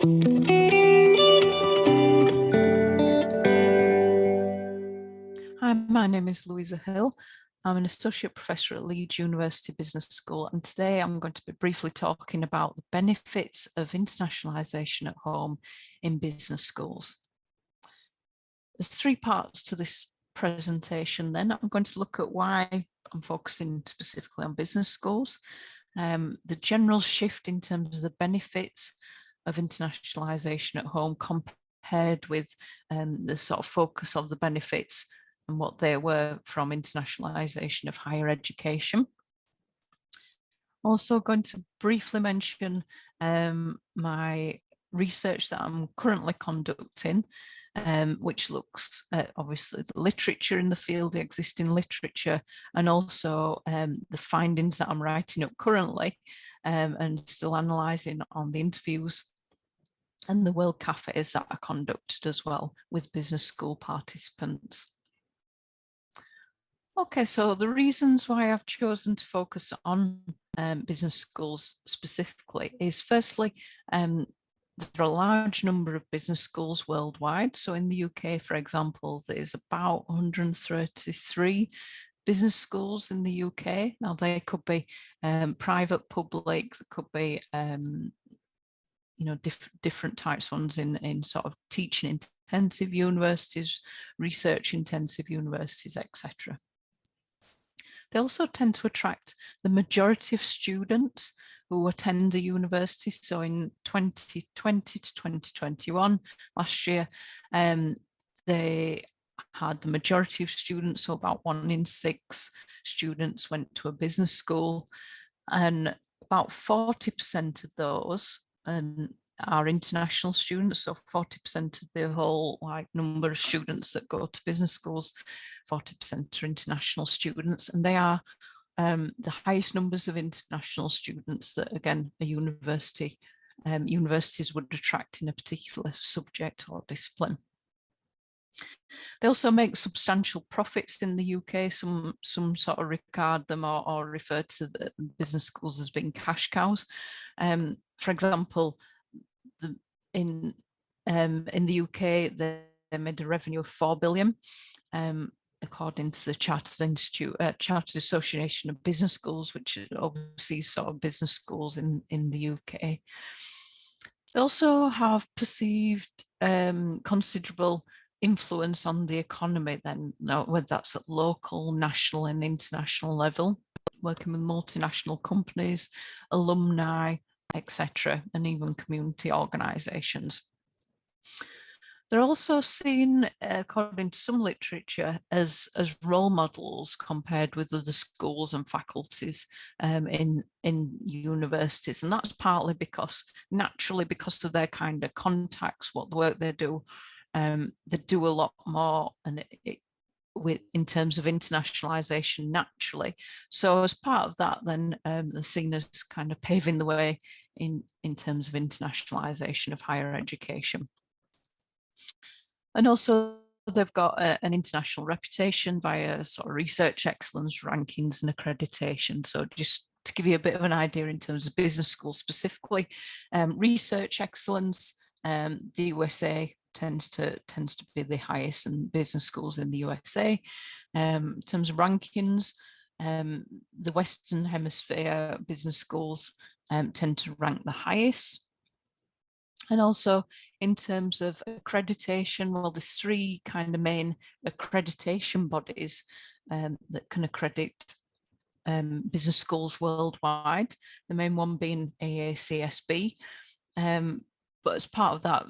Hi, my name is Louisa Hill. I'm an associate professor at Leeds University Business School, and today I'm going to be briefly talking about the benefits of internationalisation at home in business schools. There's three parts to this presentation then. I'm going to look at why I'm focusing specifically on business schools, the general shift in terms of the benefits of internationalisation at home compared with the sort of focus of the benefits and what they were from internationalisation of higher education. Also going to briefly mention my research that I'm currently conducting, which looks at obviously the literature in the field, the existing literature, and also the findings that I'm writing up currently and still analysing on the interviews and the world cafes that are conducted as well with business school participants. Okay, so the reasons why I've chosen to focus on business schools specifically is firstly, there are a large number of business schools worldwide. So in the UK, for example, there's about 133 business schools in the UK. Now they could be private, public, they could be different types ones in sort of teaching intensive universities, research intensive universities, etc. They also tend to attract the majority of students who attend a university. So in 2020 to 2021, last year, they had the majority of students, so about 1 in 6 students went to a business school, and about 40% of those are international students. So 40% of the whole number of students that go to business schools, 40% are international students, and they are the highest numbers of international students that, again, a universities would attract in a particular subject or discipline. They also make substantial profits in the UK. Some sort of regard them or refer to the business schools as being cash cows. For example, in the UK, they made a revenue of 4 billion, according to the Chartered Association of Business Schools, which oversees sort of business schools in the UK. They also have perceived considerable influence on the economy then, whether that's at local, national and international level, working with multinational companies, alumni, etc., and even community organisations. They're also seen, according to some literature, as role models compared with other schools and faculties in universities. And that's partly naturally because of their kind of contacts, what the work they do a lot more and in terms of internationalisation naturally. So as part of that, then they're seen as kind of paving the way in terms of internationalisation of higher education. And also they've got an international reputation via sort of research excellence, rankings and accreditation. So just to give you a bit of an idea in terms of business schools specifically, research excellence, the USA tends to be the highest in business schools in the USA. In terms of rankings, the Western Hemisphere business schools tend to rank the highest. And also in terms of accreditation, well, there's 3 kind of main accreditation bodies that can accredit business schools worldwide. The main one being IaC. But as part of that,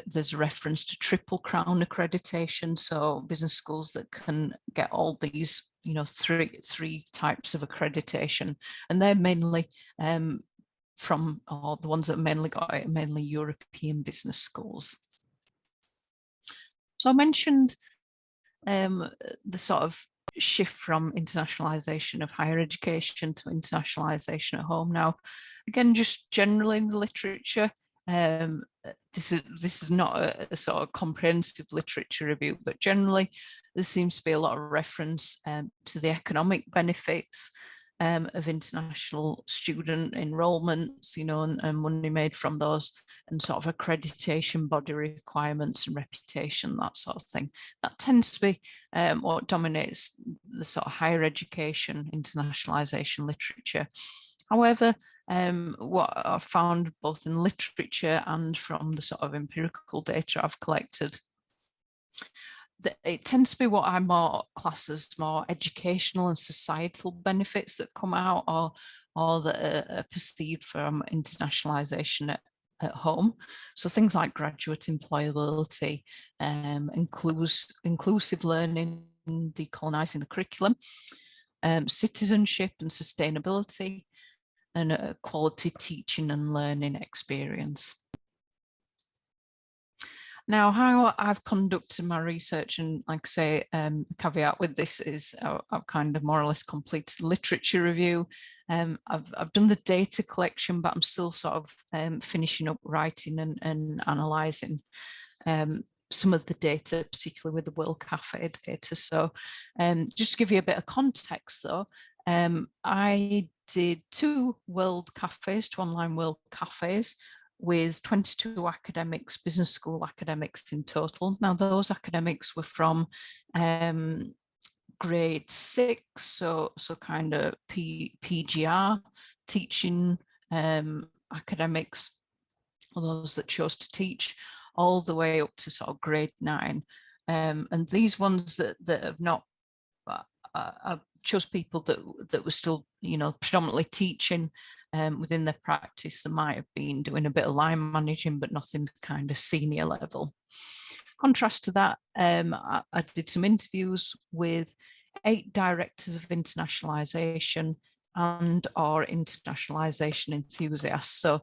there's a reference to Triple Crown accreditation. So business schools that can get all these, three types of accreditation, and they're mainly the ones that mainly got it, mainly European business schools. So I mentioned the sort of shift from internationalisation of higher education to internationalisation at home. Now, again, just generally in the literature, this is not a sort of comprehensive literature review, but generally there seems to be a lot of reference to the economic benefits of international student enrolments, you know, and money made from those, and sort of accreditation body requirements and reputation, that sort of thing. That tends to be what dominates the sort of higher education internationalisation literature. However, what I've found both in literature and from the sort of empirical data I've collected, that it tends to be what I more class as more educational and societal benefits that come out, or that are perceived from internationalisation at home. So things like graduate employability, inclusive learning, decolonising the curriculum, citizenship and sustainability, and a quality teaching and learning experience. Now, how I've conducted my research, and like I say, the caveat with this is I've kind of more or less completed literature review. I've done the data collection, but I'm still sort of finishing up writing and analysing some of the data, particularly with the World Cafe data. So just to give you a bit of context though, I did 2 World Cafes, 2 online World Cafes, with 22 academics, business school academics in total. Now those academics were from grade 6, so kind of PGR teaching academics, or those that chose to teach, all the way up to sort of grade 9. And these ones that have not, I chose people that were still, you know, predominantly teaching within their practice. They might have been doing a bit of line managing, but nothing kind of senior level. Contrast to that, I did some interviews with 8 directors of internationalisation and or internationalisation enthusiasts. So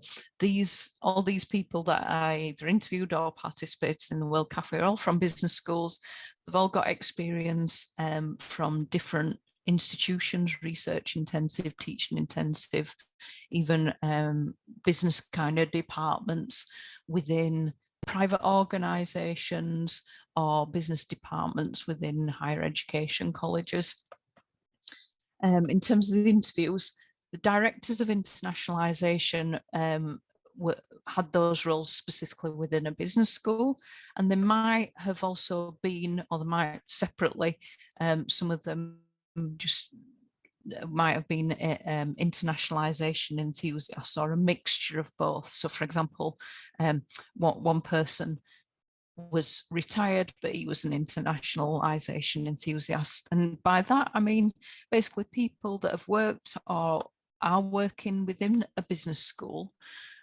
all these people that I either interviewed or participated in the World Cafe are all from business schools. They've all got experience from different institutions, research intensive, teaching intensive, even business kind of departments within private organisations or business departments within higher education colleges. In terms of the interviews, the directors of internationalisation had those roles specifically within a business school, and they might have also been, or they might separately, some of them just might have been internationalisation enthusiasts, or a mixture of both. So for example, one person was retired, but he was an internationalisation enthusiast. And by that, I mean, basically people that have worked or are working within a business school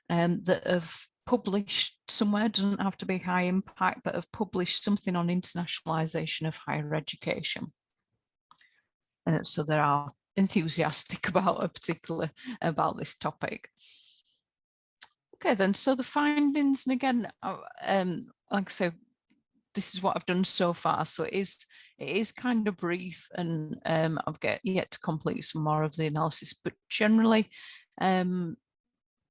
that have published somewhere, doesn't have to be high impact, but have published something on internationalisation of higher education. So they are enthusiastic about about this topic. Okay, then, so the findings, and again, like I say, this is what I've done so far. So it is kind of brief, and I've yet to complete some more of the analysis, but generally,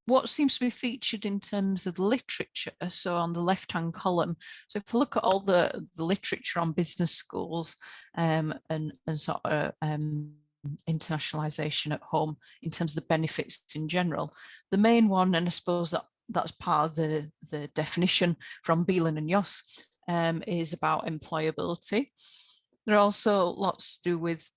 what seems to be featured in terms of the literature, so on the left-hand column, so if you look at all the literature on business schools and sort of internationalisation at home in terms of the benefits in general, the main one, and I suppose that's part of the definition from Beelan and Yoss, is about employability. There are also lots to do with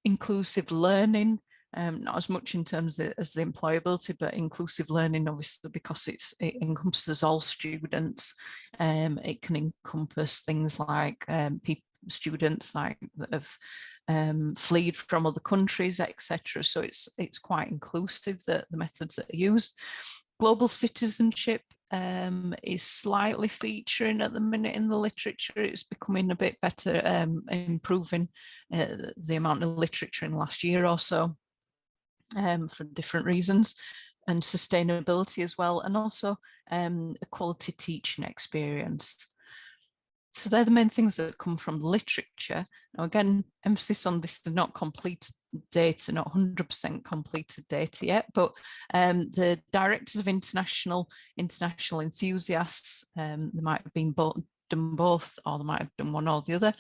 inclusive learning, not as much in terms as the employability, but inclusive learning, obviously, because it encompasses all students. It can encompass things like students like that have fled from other countries, etc. So it's quite inclusive, the methods that are used. Global citizenship is slightly featuring at the minute in the literature. It's becoming a bit better, improving the amount of literature in the last year or so, for different reasons, and sustainability as well, and also a quality teaching experience. So they're the main things that come from literature. Now again, emphasis on this is not complete data, not 100% completed data yet, but the directors of international enthusiasts, they might have been both done both, or they might have done one or the other.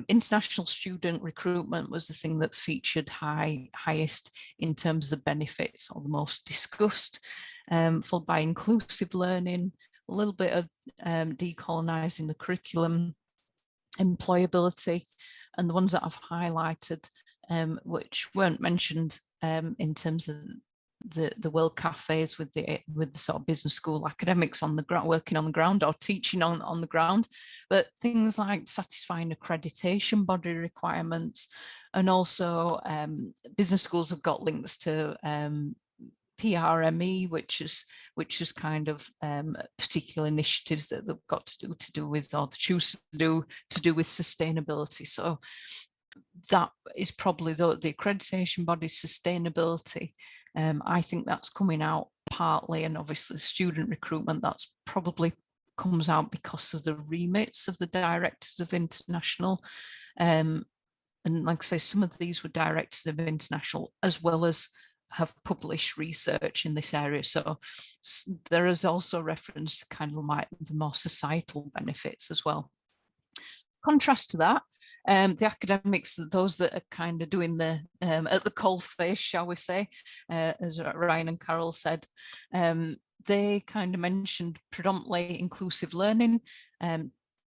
International student recruitment was the thing that featured highest in terms of the benefits, or the most discussed, followed by inclusive learning, a little bit of decolonising the curriculum, employability, and the ones that I've highlighted, which weren't mentioned in terms of the world cafes with the sort of business school academics on the ground, working on the ground, or teaching on the ground, but things like satisfying accreditation body requirements, and also business schools have got links to PRME, which is kind of particular initiatives that they've got to do with, or to choose to do with sustainability. So that is probably the accreditation body's sustainability. I think that's coming out partly, and obviously the student recruitment, that's probably comes out because of the remits of the directors of international. And like I say, some of these were directors of international as well as have published research in this area. So there is also reference to kind of like the more societal benefits as well. Contrast to that, the academics, those that are kind of doing the at the coal face, shall we say, as Ryan and Carol said, they kind of mentioned predominantly inclusive learning,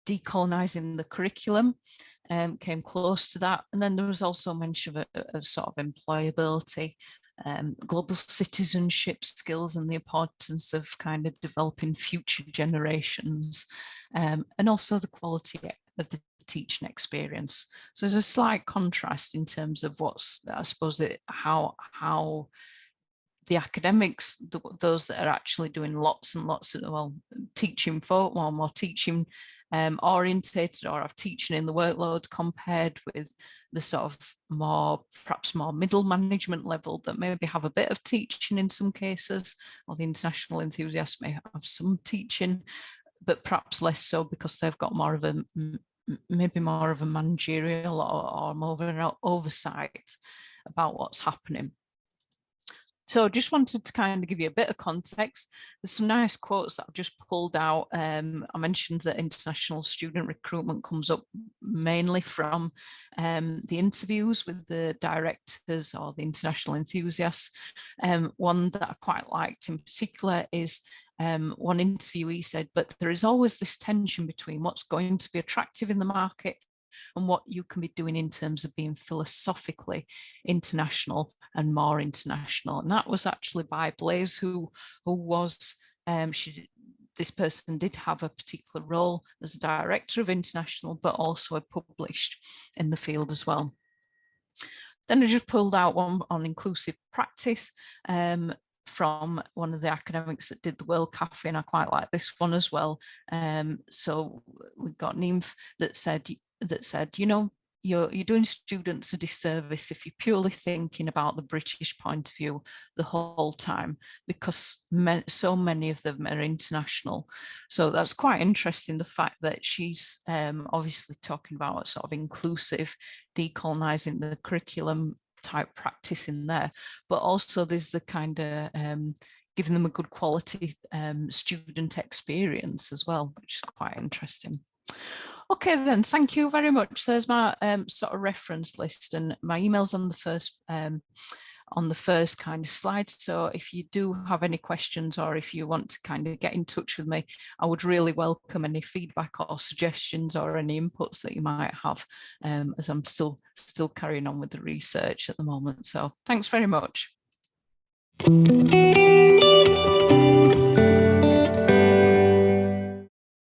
decolonising the curriculum, came close to that. And then there was also mention of sort of employability, global citizenship skills, and the importance of kind of developing future generations, and also the quality of the teaching experience. So there's a slight contrast in terms of what's, I suppose, how the academics, those that are actually doing lots and lots of, well, teaching folk, well, more teaching orientated, or have teaching in the workload, compared with the sort of more, perhaps more middle management level that maybe have a bit of teaching in some cases, or the international enthusiasts may have some teaching, but perhaps less so because they've got more of a, maybe more of a managerial or more of an oversight about what's happening. So just wanted to kind of give you a bit of context. There's some nice quotes that I've just pulled out. I mentioned that international student recruitment comes up mainly from the interviews with the directors or the international enthusiasts. One that I quite liked in particular is one interviewee said, but there is always this tension between what's going to be attractive in the market and what you can be doing in terms of being philosophically international and more international. And that was actually by Blaise, who was, this person did have a particular role as a director of international, but also had published in the field as well. Then I just pulled out one on inclusive practice from one of the academics that did the World Cafe, and I quite like this one as well. So we've got Nymph that said, you know, you're doing students a disservice if you're purely thinking about the British point of view the whole time, because so many of them are international. So that's quite interesting, the fact that she's obviously talking about sort of inclusive, decolonising the curriculum type practice in there, but also there's the kind of giving them a good quality student experience as well, which is quite interesting. Okay, then, thank you very much. There's my sort of reference list, and my email's on the first kind of slide. So if you do have any questions, or if you want to kind of get in touch with me, I would really welcome any feedback or suggestions or any inputs that you might have, as I'm still carrying on with the research at the moment. So thanks very much.